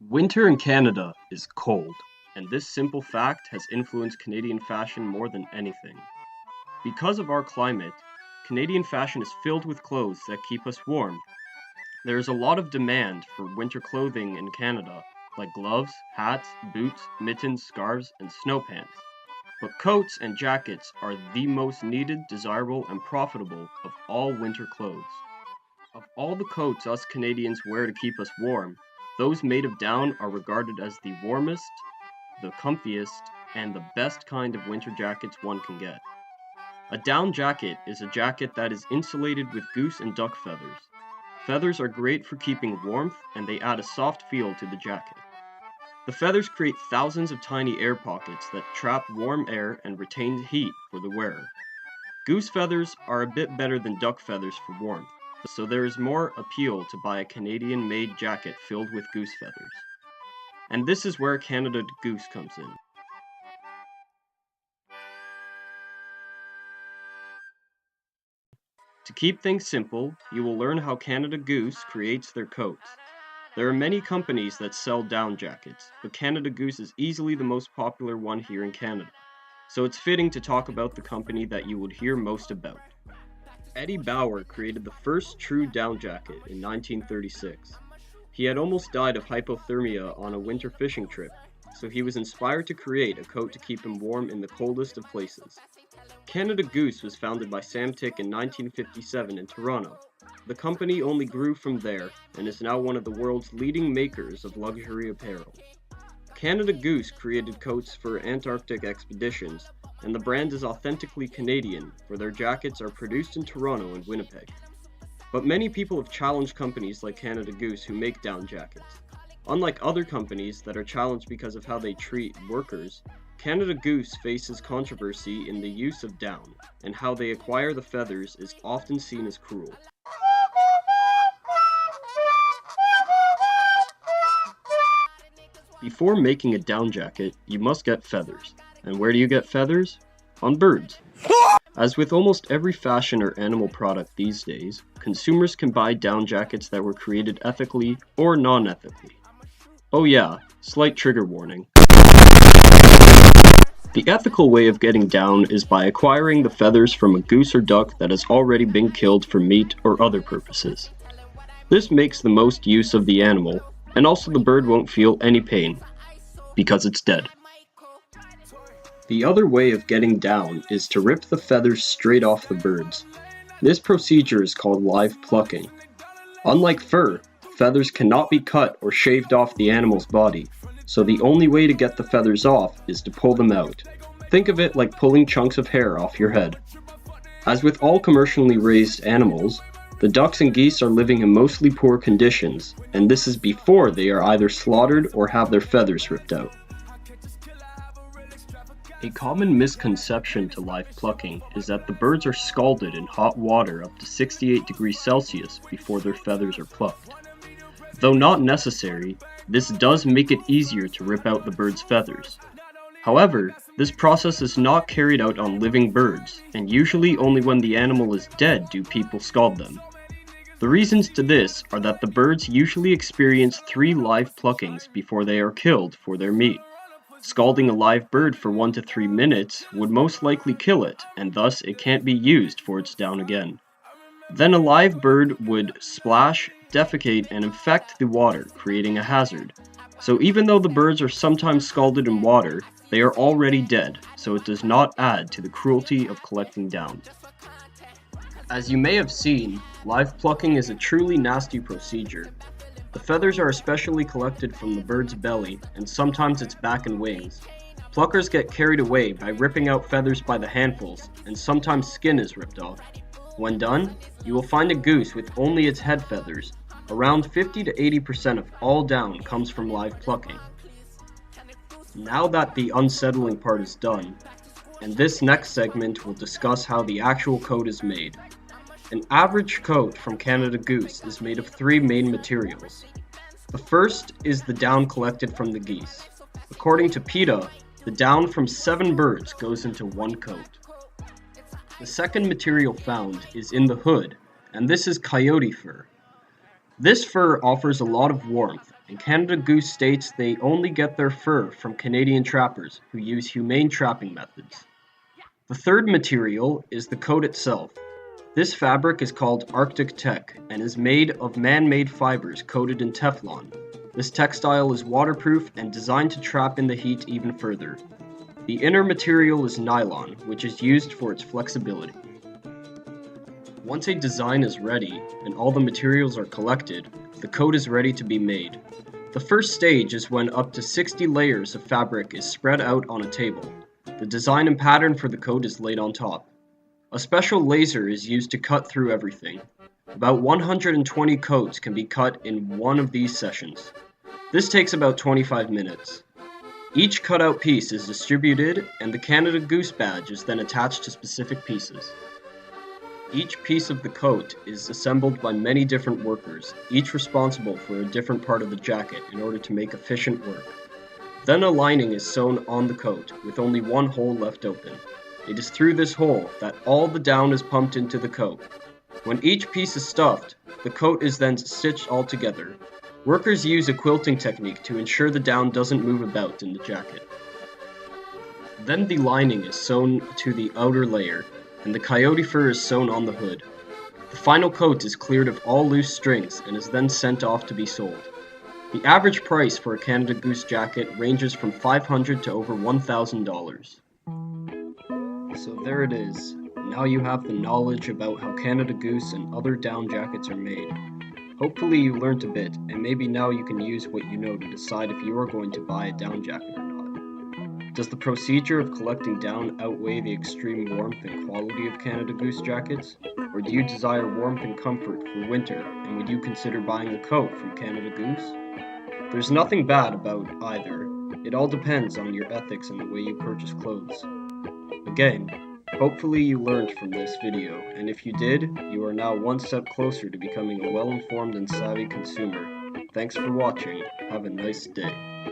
Winter in Canada is cold, and this simple fact has influenced Canadian fashion more than anything. Because of our climate, Canadian fashion is filled with clothes that keep us warm. There is a lot of demand for winter clothing in Canada, like gloves, hats, boots, mittens, scarves, and snow pants. But coats and jackets are the most needed, desirable, and profitable of all winter clothes. Of all the coats us Canadians wear to keep us warm, those made of down are regarded as the warmest, the comfiest, and the best kind of winter jackets one can get. A down jacket is a jacket that is insulated with goose and duck feathers. Feathers are great for keeping warmth, and they add a soft feel to the jacket. The feathers create thousands of tiny air pockets that trap warm air and retain heat for the wearer. Goose feathers are a bit better than duck feathers for warmth, so there is more appeal to buy a Canadian-made jacket filled with goose feathers. And this is where Canada Goose comes in. To keep things simple, you will learn how Canada Goose creates their coats. There are many companies that sell down jackets, but Canada Goose is easily the most popular one here in Canada, so it's fitting to talk about the company that you would hear most about. Eddie Bauer created the first true down jacket in 1936. He had almost died of hypothermia on a winter fishing trip, so he was inspired to create a coat to keep him warm in the coldest of places. Canada Goose was founded by Sam Tick in 1957 in Toronto. The company only grew from there and is now one of the world's leading makers of luxury apparel. Canada Goose created coats for Antarctic expeditions, and the brand is authentically Canadian, where their jackets are produced in Toronto and Winnipeg. But many people have challenged companies like Canada Goose who make down jackets. Unlike other companies that are challenged because of how they treat workers, Canada Goose faces controversy in the use of down, and how they acquire the feathers is often seen as cruel. Before making a down jacket, you must get feathers. And where do you get feathers? On birds. As with almost every fashion or animal product these days, consumers can buy down jackets that were created ethically or non-ethically. Oh yeah, slight trigger warning. The ethical way of getting down is by acquiring the feathers from a goose or duck that has already been killed for meat or other purposes. This makes the most use of the animal, and also the bird won't feel any pain, because it's dead. The other way of getting down is to rip the feathers straight off the birds. This procedure is called live plucking. Unlike fur, feathers cannot be cut or shaved off the animal's body, so the only way to get the feathers off is to pull them out. Think of it like pulling chunks of hair off your head. As with all commercially raised animals, the ducks and geese are living in mostly poor conditions, and this is before they are either slaughtered or have their feathers ripped out. A common misconception to live plucking is that the birds are scalded in hot water up to 68 degrees Celsius before their feathers are plucked. Though not necessary, this does make it easier to rip out the bird's feathers. However, this process is not carried out on living birds, and usually only when the animal is dead do people scald them. The reasons to this are that the birds usually experience 3 live pluckings before they are killed for their meat. Scalding a live bird for 1 to 3 minutes would most likely kill it, and thus it can't be used for its down again. Then a live bird would splash, defecate, and infect the water, creating a hazard. So even though the birds are sometimes scalded in water, they are already dead, so it does not add to the cruelty of collecting down. As you may have seen, live plucking is a truly nasty procedure. The feathers are especially collected from the bird's belly, and sometimes its back and wings. Pluckers get carried away by ripping out feathers by the handfuls, and sometimes skin is ripped off. When done, you will find a goose with only its head feathers. Around 50 to 80% of all down comes from live plucking. Now that the unsettling part is done, in this next segment we'll discuss how the actual coat is made. An average coat from Canada Goose is made of 3 main materials. The first is the down collected from the geese. According to PETA, the down from 7 birds goes into 1 coat. The second material found is in the hood, and this is coyote fur. This fur offers a lot of warmth and Canada Goose states they only get their fur from Canadian trappers who use humane trapping methods. The third material is the coat itself. This fabric is called Arctic Tech and is made of man-made fibers coated in Teflon. This textile is waterproof and designed to trap in the heat even further. The inner material is nylon, which is used for its flexibility. Once a design is ready and all the materials are collected, the coat is ready to be made. The first stage is when up to 60 layers of fabric is spread out on a table. The design and pattern for the coat is laid on top. A special laser is used to cut through everything. About 120 coats can be cut in one of these sessions. This takes about 25 minutes. Each cutout piece is distributed and the Canada Goose badge is then attached to specific pieces. Each piece of the coat is assembled by many different workers, each responsible for a different part of the jacket in order to make efficient work. Then a lining is sewn on the coat, with only one hole left open. It is through this hole that all the down is pumped into the coat. When each piece is stuffed, the coat is then stitched all together. Workers use a quilting technique to ensure the down doesn't move about in the jacket. Then the lining is sewn to the outer layer, and the coyote fur is sewn on the hood. The final coat is cleared of all loose strings and is then sent off to be sold. The average price for a Canada Goose jacket ranges from $500 to over $1,000. So there it is. Now you have the knowledge about how Canada Goose and other down jackets are made. Hopefully you learned a bit, and maybe now you can use what you know to decide if you are going to buy a down jacket or not. Does the procedure of collecting down outweigh the extreme warmth and quality of Canada Goose jackets? Or do you desire warmth and comfort for winter, and would you consider buying a coat from Canada Goose? There's nothing bad about either. It all depends on your ethics and the way you purchase clothes. Again, hopefully you learned from this video, and if you did, you are now one step closer to becoming a well-informed and savvy consumer. Thanks for watching. Have a nice day.